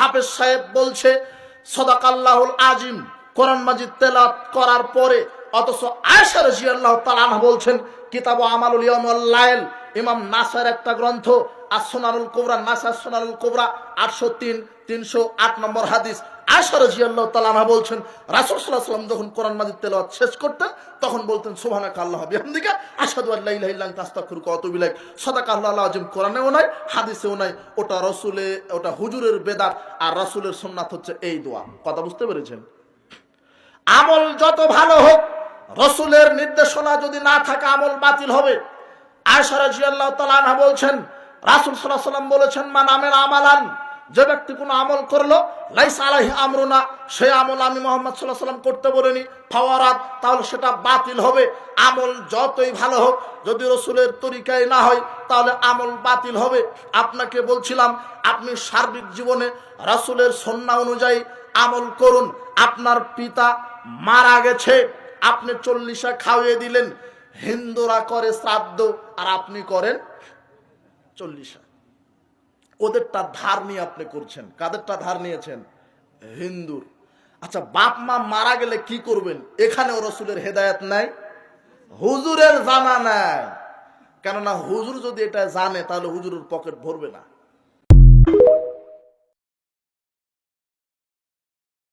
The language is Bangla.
হাফেজ সাহেব বলছে সাদাকাল্লাহুল আজিম, কোরআন মাজিদ তেলাওয়াত করার পরে অথচ আয়েশা রাদিয়াল্লাহু তাআলা আনহা বলছেন কিতাবু আমালুল ইয়াউম ওয়াল লাইল, ইমাম নাসার একটা গ্রন্থ as-সুনানুল কুবরা, নাসার সুনানুল কুবরা 803 308 নম্বর হাদিস। আয়েশা রাদিয়াল্লাহু তাআলা আনহা বলছেন রাসূল সাল্লাল্লাহু আলাইহি ওয়াসাল্লাম যখন কোরআন মাজিদ তেলাওয়াত শেষ করতেন তখন বলতেন সুবহানাকা আল্লাহুম্মা বিহামদিকা আশহাদু আল্লা ইলাহা ইল্লা আনতা আস্তাগফিরুকা ওয়া আতুবু ইলাইক। সাদাকাল্লাহুল আযীম কোরআনেও নাই, হাদিসেও নাই, ওটা রাসূলে, ওটা হুজুরের বেদাত, আর রাসূলের সুন্নাত হচ্ছে এই দোয়া। কথা বুঝতে পেরেছেন? আমল যত ভালো হোক, রাসূলের নির্দেশনা যদি না থাকে আমল বাতিল হবে। আয়েশা রাদিয়াল্লাহু তাআলা আনহা বলছেন রাসূল সাল্লাল্লাহু আলাইহি ওয়াসাল্লাম বলেছেন মান আমিলা আমালান, যে ব্যক্তি কোনো আমল করলো লাইসা আলাইহি আমরুনা, সেই আমল আমি মুহাম্মদ সাল্লাল্লাহু আলাইহি ওয়াসাল্লাম করতে বলিনি, ফাওয়ারাত, তাহলে সেটা বাতিল হবে। আমল যতই ভালো হোক যদি রাসূলের তরিকায় না হয় তাহলে আমল বাতিল হবে। আপনাকে বলছিলাম আপনি সার্বিক জীবনে রাসূলের সুন্নাহ অনুযায়ী আমল করুন। আপনার পিতা মারা গেছে, আপনি 40 খাওয়িয়ে দিলেন, হিন্দুরা করে শ্রাদ্ধ আর আপনি করেন 40। ওদেরটা ধার নিয়ে আপনি করছেন। কাদেরটা ধার নিয়েছেন? হিন্দুর। আচ্ছা, বাপ মা মারা গেলে কি করবেন? এখানেও রাসূলের হেদায়েত নাই, হুজুরের জানা নাই। কেননা হুজুর যদি এটা জানে তাহলে হুজুরের পকেট ভরবে না।